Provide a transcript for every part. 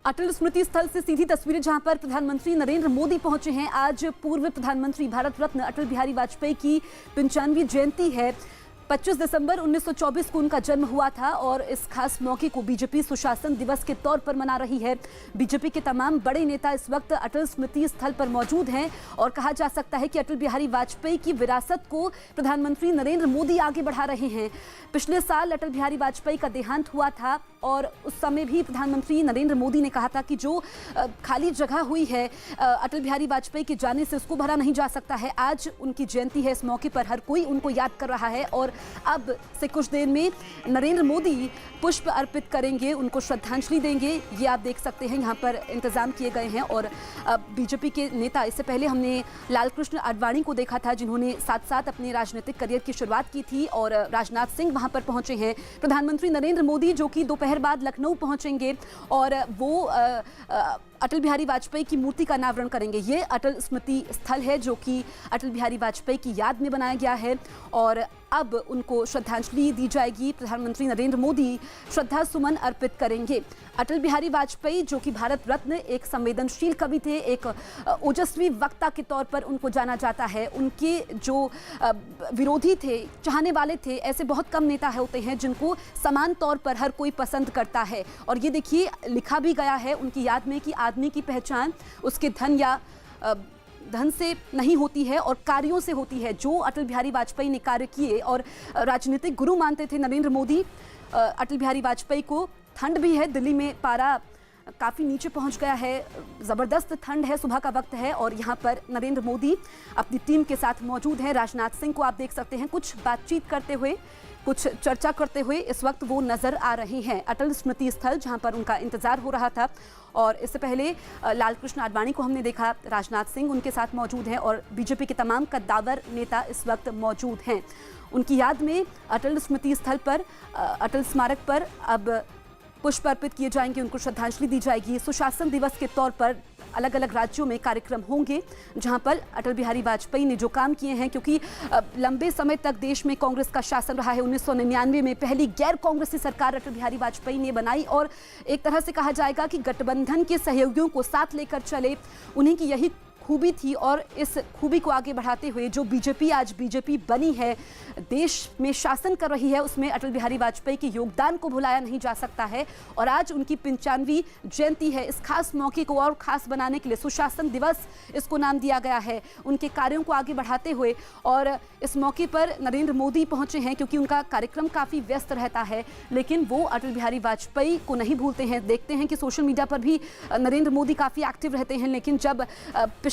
अटल स्मृति स्थल से सीधी तस्वीरें जहां पर प्रधानमंत्री नरेंद्र मोदी पहुंचे हैं। आज पूर्व प्रधानमंत्री भारत रत्न अटल बिहारी वाजपेयी की 95वीं जयंती है। 25 दिसंबर 1924 को उनका जन्म हुआ था और इस खास मौके को बीजेपी सुशासन दिवस के तौर पर मना रही है। बीजेपी के तमाम बड़े नेता इस वक्त अटल स्मृति स्थल पर मौजूद हैं और कहा जा सकता है कि अटल बिहारी वाजपेयी की विरासत को प्रधानमंत्री नरेंद्र मोदी आगे बढ़ा रहे हैं। पिछले साल अटल बिहारी वाजपेयी का देहांत हुआ था और उस समय भी प्रधानमंत्री नरेंद्र मोदी ने कहा था कि जो खाली जगह हुई है अटल बिहारी वाजपेयी के जाने से उसको भरा नहीं जा सकता है। आज उनकी जयंती है, इस मौके पर हर कोई उनको याद कर रहा है और अब से कुछ देर में नरेंद्र मोदी पुष्प अर्पित करेंगे, उनको श्रद्धांजलि देंगे। ये आप देख सकते हैं यहाँ पर इंतजाम किए गए हैं। और बीजेपी के नेता, इससे पहले हमने लालकृष्ण आडवाणी को देखा था जिन्होंने साथ साथ अपने राजनीतिक करियर की शुरुआत की थी और राजनाथ सिंह वहां पर पहुंचे हैं। प्रधानमंत्री नरेंद्र मोदी जो कि दोपहर बाद लखनऊ पहुंचेंगे और वो अटल बिहारी वाजपेयी की मूर्ति का अनावरण करेंगे। ये अटल स्मृति स्थल है जो कि अटल बिहारी वाजपेयी की याद में बनाया गया है और अब उनको श्रद्धांजलि दी जाएगी। प्रधानमंत्री नरेंद्र मोदी श्रद्धा सुमन अर्पित करेंगे। अटल बिहारी वाजपेयी जो कि भारत रत्न, एक संवेदनशील कवि थे, एक ओजस्वी वक्ता के तौर पर उनको जाना जाता है। उनके जो विरोधी थे, चाहने वाले थे, ऐसे बहुत कम नेता होते हैं जिनको समान तौर पर हर कोई पसंद करता है। और ये देखिए लिखा भी गया है उनकी याद में कि आदमी की पहचान उसके धन से नहीं होती है और कार्यों से होती है। जो अटल बिहारी वाजपेयी ने कार्य किए और राजनीतिक गुरु मानते थे नरेंद्र मोदी अटल बिहारी वाजपेयी को। ठंड भी है, दिल्ली में पारा काफ़ी नीचे पहुंच गया है, ज़बरदस्त ठंड है, सुबह का वक्त है और यहाँ पर नरेंद्र मोदी अपनी टीम के साथ मौजूद हैं। राजनाथ सिंह को आप देख सकते हैं कुछ बातचीत करते हुए, कुछ चर्चा करते हुए इस वक्त वो नजर आ रहे हैं। अटल स्मृति स्थल जहां पर उनका इंतजार हो रहा था और इससे पहले लालकृष्ण आडवाणी को हमने देखा, राजनाथ सिंह उनके साथ मौजूद हैं और बीजेपी के तमाम कद्दावर नेता इस वक्त मौजूद हैं। उनकी याद में अटल स्मृति स्थल पर, अटल स्मारक पर अब पुष्प अर्पित किए जाएंगे, उनको श्रद्धांजलि दी जाएगी। सुशासन दिवस के तौर पर अलग अलग राज्यों में कार्यक्रम होंगे जहां पर अटल बिहारी वाजपेयी ने जो काम किए हैं, क्योंकि लंबे समय तक देश में कांग्रेस का शासन रहा है। 1999 में पहली गैर कांग्रेसी सरकार अटल बिहारी वाजपेयी ने बनाई और एक तरह से कहा जाएगा कि गठबंधन के सहयोगियों को साथ लेकर चले, उन्हीं की यही खूबी थी। और इस खूबी को आगे बढ़ाते हुए जो बीजेपी आज बीजेपी बनी है, देश में शासन कर रही है, उसमें अटल बिहारी वाजपेयी के योगदान को भुलाया नहीं जा सकता है। और आज उनकी 95वीं जयंती है। इस खास मौके को और खास बनाने के लिए सुशासन दिवस इसको नाम दिया गया है, उनके कार्यों को आगे बढ़ाते हुए। और इस मौके पर नरेंद्र मोदी पहुंचे हैं क्योंकि उनका कार्यक्रम काफ़ी व्यस्त रहता है, लेकिन वो अटल बिहारी वाजपेयी को नहीं भूलते हैं। देखते हैं कि सोशल मीडिया पर भी नरेंद्र मोदी काफ़ी एक्टिव रहते हैं, लेकिन जब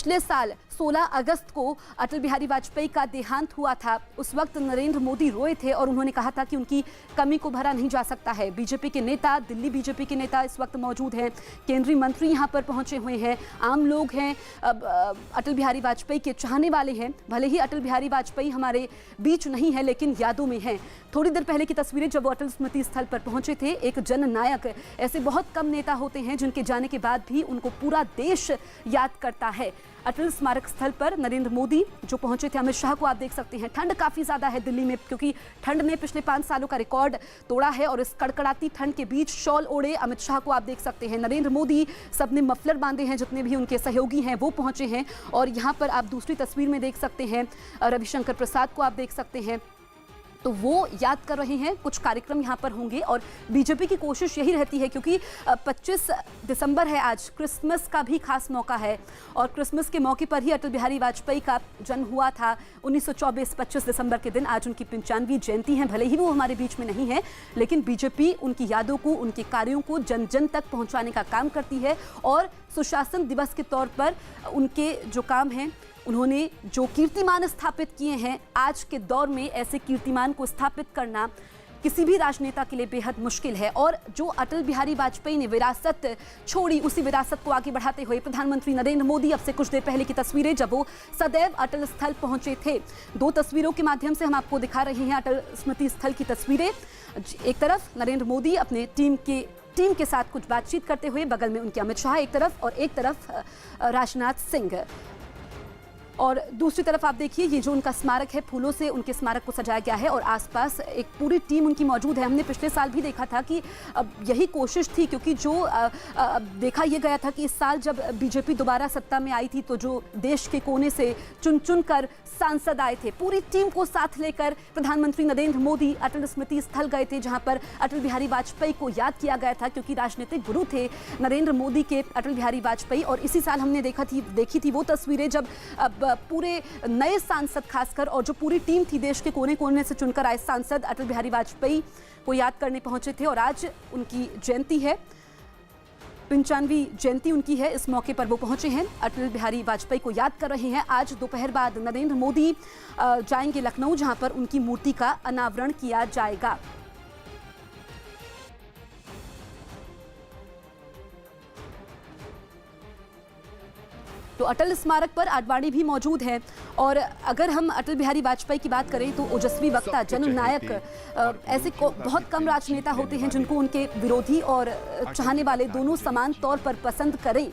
पिछले साल 16 अगस्त को अटल बिहारी वाजपेयी का देहांत हुआ था, उस वक्त नरेंद्र मोदी रोए थे और उन्होंने कहा था कि उनकी कमी को भरा नहीं जा सकता है। बीजेपी के नेता, दिल्ली बीजेपी के नेता इस वक्त मौजूद हैं, केंद्रीय मंत्री यहां पर पहुंचे हुए हैं, आम लोग हैं, अटल बिहारी वाजपेयी के चाहने वाले हैं। भले ही अटल बिहारी वाजपेयी हमारे बीच नहीं है लेकिन यादों में हैं। थोड़ी देर पहले की तस्वीरें जब वो अटल स्मृति स्थल पर पहुंचे थे, एक जननायक, ऐसे बहुत कम नेता होते हैं जिनके जाने के बाद भी उनको पूरा देश याद करता है। अटल स्मारक स्थल पर नरेंद्र मोदी जो पहुंचे थे, अमित शाह को आप देख सकते हैं। ठंड काफ़ी ज़्यादा है दिल्ली में क्योंकि ठंड ने पिछले 5 सालों का रिकॉर्ड तोड़ा है और इस कड़कड़ाती ठंड के बीच शॉल ओढ़े अमित शाह को आप देख सकते हैं। नरेंद्र मोदी सबने मफलर बांधे हैं, जितने भी उनके सहयोगी हैं वो पहुंचे हैं। और यहाँ पर आप दूसरी तस्वीर में देख सकते हैं रविशंकर प्रसाद को आप देख सकते हैं, तो वो याद कर रहे हैं। कुछ कार्यक्रम यहाँ पर होंगे और बीजेपी की कोशिश यही रहती है क्योंकि 25 दिसंबर है आज, क्रिसमस का भी खास मौका है और क्रिसमस के मौके पर ही अटल बिहारी वाजपेयी का जन्म हुआ था 1924, 25 दिसंबर के दिन। आज उनकी 95वीं जयंती है। भले ही वो हमारे बीच में नहीं है, लेकिन बीजेपी उनकी यादों को, उनके कार्यों को जन जन तक पहुँचाने का काम करती है। और सुशासन दिवस के तौर पर उनके जो काम हैं, उन्होंने जो कीर्तिमान स्थापित किए हैं, आज के दौर में ऐसे कीर्तिमान को स्थापित करना किसी भी राजनेता के लिए बेहद मुश्किल है। और जो अटल बिहारी वाजपेयी ने विरासत छोड़ी, उसी विरासत को आगे बढ़ाते हुए प्रधानमंत्री नरेंद्र मोदी, अब से कुछ देर पहले की तस्वीरें जब वो सदैव अटल स्थल पहुंचे थे, 2 तस्वीरों के माध्यम से हम आपको दिखा रहे हैं अटल स्मृति स्थल की तस्वीरें। एक तरफ नरेंद्र मोदी अपने टीम के साथ कुछ बातचीत करते हुए, बगल में उनके अमित शाह एक तरफ और एक तरफ राजनाथ सिंह। और दूसरी तरफ आप देखिए ये जो उनका स्मारक है, फूलों से उनके स्मारक को सजाया गया है और आसपास एक पूरी टीम उनकी मौजूद है। हमने पिछले साल भी देखा था कि यही कोशिश थी, क्योंकि जो देखा यह गया था कि इस साल जब बीजेपी दोबारा सत्ता में आई थी तो जो देश के कोने से चुन चुन कर सांसद आए थे, पूरी टीम को साथ लेकर प्रधानमंत्री नरेंद्र मोदी अटल स्मृति स्थल गए थे, जहां पर अटल बिहारी वाजपेयी को याद किया गया था, क्योंकि राजनीतिक गुरु थे नरेंद्र मोदी के अटल बिहारी वाजपेयी। और इसी साल हमने देखी थी वो तस्वीरें जब पूरे नए सांसद खासकर और जो पूरी टीम थी देश के कोने कोने से चुनकर आए सांसद अटल बिहारी वाजपेयी को याद करने पहुंचे थे। और आज उनकी जयंती है, 95वीं जयंती उनकी है। इस मौके पर वो पहुंचे हैं, अटल बिहारी वाजपेयी को याद कर रहे हैं। आज दोपहर बाद नरेंद्र मोदी जाएंगे लखनऊ, जहां पर उनकी मूर्ति का अनावरण किया जाएगा। तो अटल स्मारक पर आडवाणी भी मौजूद है। और अगर हम अटल बिहारी वाजपेयी की बात करें तो ओजस्वी वक्ता, जननायक, ऐसे बहुत कम राजनेता होते हैं जिनको उनके विरोधी और चाहने वाले दोनों समान तौर पर पसंद करें।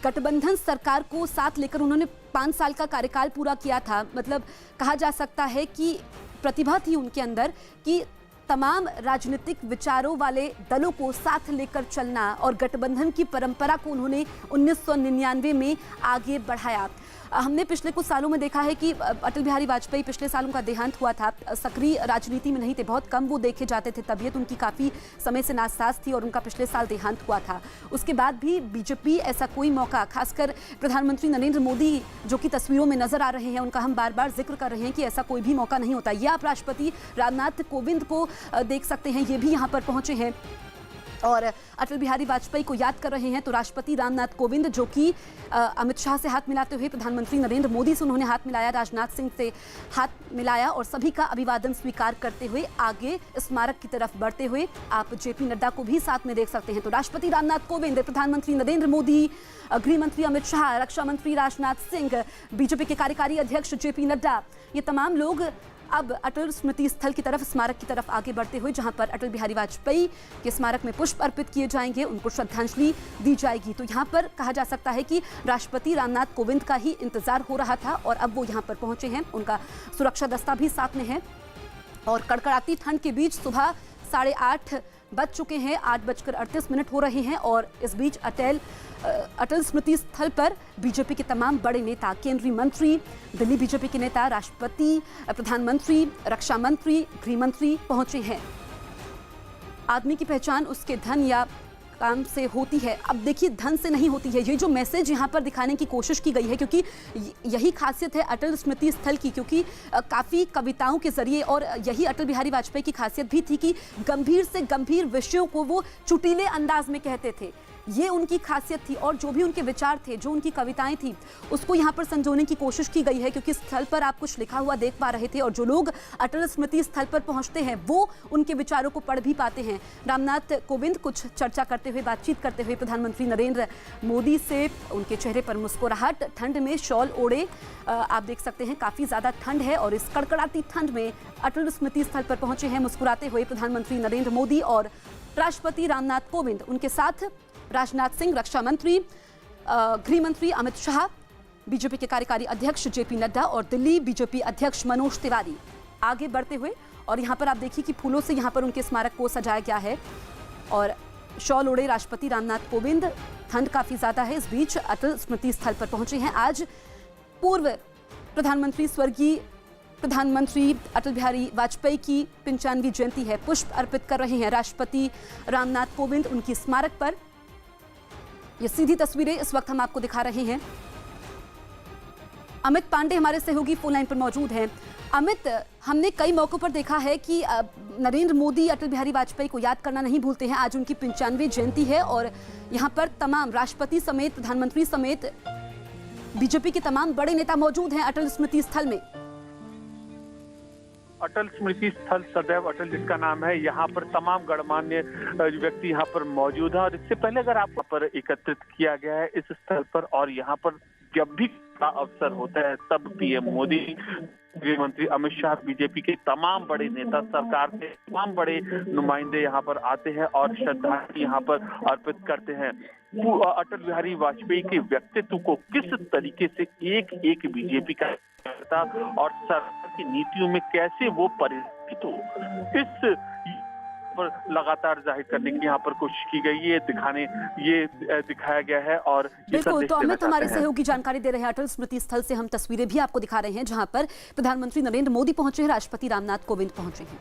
गठबंधन सरकार को साथ लेकर उन्होंने 5 साल का कार्यकाल पूरा किया था। मतलब कहा जा सकता है कि प्रतिभा थी उनके अंदर कि तमाम राजनीतिक विचारों वाले दलों को साथ लेकर चलना, और गठबंधन की परंपरा को उन्होंने 1999 में आगे बढ़ाया। हमने पिछले कुछ सालों में देखा है कि अटल बिहारी वाजपेयी, पिछले साल उनका देहांत हुआ था, सक्रिय राजनीति में नहीं थे, बहुत कम वो देखे जाते थे, तबीयत उनकी काफ़ी समय से नासाज थी और उनका पिछले साल देहांत हुआ था। उसके बाद भी बीजेपी ऐसा कोई मौका, खासकर प्रधानमंत्री नरेंद्र मोदी जो कि तस्वीरों में नजर आ रहे हैं, उनका हम बार बार जिक्र कर रहे हैं कि ऐसा कोई भी मौका नहीं होता। ये आप राष्ट्रपति रामनाथ कोविंद को देख सकते हैं, ये भी यहाँ पर पहुंचे हैं और अटल बिहारी वाजपेयी को याद कर रहे हैं। तो राष्ट्रपति रामनाथ कोविंद जो कि अमित शाह से हाथ मिलाते हुए, प्रधानमंत्री नरेंद्र मोदी से उन्होंने हाथ मिलाया, राजनाथ सिंह से हाथ मिलाया और सभी का अभिवादन स्वीकार करते हुए आगे स्मारक की तरफ बढ़ते हुए आप जेपी नड्डा को भी साथ में देख सकते हैं। तो राष्ट्रपति रामनाथ कोविंद, प्रधानमंत्री नरेंद्र मोदी, गृह मंत्री अमित शाह, रक्षा मंत्री राजनाथ सिंह, बीजेपी के कार्यकारी अध्यक्ष जेपी नड्डा, ये तमाम लोग अब अटल स्मृति स्थल की तरफ, स्मारक की तरफ आगे बढ़ते हुए, जहां पर अटल बिहारी वाजपेयी के स्मारक में पुष्प अर्पित किए जाएंगे, उनको श्रद्धांजलि दी जाएगी। तो यहां पर कहा जा सकता है कि राष्ट्रपति रामनाथ कोविंद का ही इंतजार हो रहा था और अब वो यहां पर पहुंचे हैं। उनका सुरक्षा दस्ता भी साथ में है और कड़कड़ाती ठंड के बीच सुबह 8:30 बज चुके हैं, 8:38 हो रहे हैं और इस बीच अटल स्मृति स्थल पर बीजेपी के तमाम बड़े नेता, केंद्रीय मंत्री, दिल्ली बीजेपी के नेता, राष्ट्रपति, प्रधानमंत्री, रक्षा मंत्री, गृह मंत्री पहुंचे हैं। आदमी की पहचान उसके धन या काम से होती है। अब देखिए, धन से नहीं होती है, ये जो मैसेज यहाँ पर दिखाने की कोशिश की गई है, क्योंकि यही खासियत है अटल स्मृति स्थल की, क्योंकि काफ़ी कविताओं के जरिए, और यही अटल बिहारी वाजपेयी की खासियत भी थी कि गंभीर से गंभीर विषयों को वो चुटीले अंदाज में कहते थे। ये उनकी खासियत थी और जो भी उनके विचार थे, जो उनकी कविताएं थी, उसको यहाँ पर संजोने की कोशिश की गई है, क्योंकि स्थल पर आप कुछ लिखा हुआ देख पा रहे थे और जो लोग अटल स्मृति स्थल पर पहुंचते हैं वो उनके विचारों को पढ़ भी पाते हैं। रामनाथ कोविंद कुछ चर्चा करते हुए, बातचीत करते हुए प्रधानमंत्री नरेंद्र मोदी से, उनके चेहरे पर मुस्कुराहट, ठंड में शॉल ओढ़े, आप देख सकते हैं काफ़ी ज़्यादा ठंड है और इस कड़कड़ाती ठंड में अटल स्मृति स्थल पर पहुंचे हैं मुस्कुराते हुए प्रधानमंत्री नरेंद्र मोदी और राष्ट्रपति रामनाथ कोविंद, उनके साथ राजनाथ सिंह, रक्षा मंत्री, गृह मंत्री अमित शाह, बीजेपी के कार्यकारी अध्यक्ष जेपी नड्डा और दिल्ली बीजेपी अध्यक्ष मनोज तिवारी आगे बढ़ते हुए। और यहाँ पर आप देखिए कि फूलों से यहाँ पर उनके स्मारक को सजाया गया है और शॉल ओढ़े राष्ट्रपति रामनाथ कोविंद, ठंड काफ़ी ज़्यादा है, इस बीच अटल स्मृति स्थल पर पहुंचे हैं। आज पूर्व प्रधानमंत्री स्वर्गीय प्रधानमंत्री अटल बिहारी वाजपेयी की 95वीं जयंती है, पुष्प अर्पित कर रहे हैं राष्ट्रपति रामनाथ कोविंद उनकी स्मारक पर। ये सीधी तस्वीरें इस वक्त हम आपको दिखा रहे हैं। अमित पांडे हमारे सहयोगी फोन लाइन पर मौजूद हैं। अमित, हमने कई मौकों पर देखा है कि नरेंद्र मोदी अटल बिहारी वाजपेयी को याद करना नहीं भूलते हैं। आज उनकी 95वीं जयंती है और यहाँ पर तमाम राष्ट्रपति समेत, प्रधानमंत्री समेत बीजेपी के तमाम बड़े नेता मौजूद हैं अटल स्मृति स्थल में। अटल स्मृति स्थल सदैव अटल जिसका नाम है, यहाँ पर तमाम गणमान्य व्यक्ति यहाँ पर मौजूद है और इससे पहले अगर आपको पर एकत्रित किया गया है इस स्थल पर और यहाँ पर जब भी अवसर होता है तब पीएम मोदी, गृह मंत्री अमित शाह, बीजेपी के तमाम बड़े नेता, सरकार के तमाम बड़े नुमाइंदे यहाँ पर आते हैं और श्रद्धांजलि यहाँ पर अर्पित करते हैं। अटल बिहारी वाजपेयी के व्यक्तित्व को किस तरीके से एक एक बीजेपी का और सरकार की नीतियों में कैसे वो परिवर्तित हो, इस पर लगातार जाहिर करने की यहाँ पर कोशिश की गई, ये दिखाया गया है। और बिल्कुल, तो अमित हमारे सहयोगी जानकारी दे रहे हैं। अटल स्मृति स्थल से हम तस्वीरें भी आपको दिखा रहे हैं जहां पर प्रधानमंत्री नरेंद्र मोदी पहुंचे हैं, राष्ट्रपति रामनाथ कोविंद पहुंचे हैं।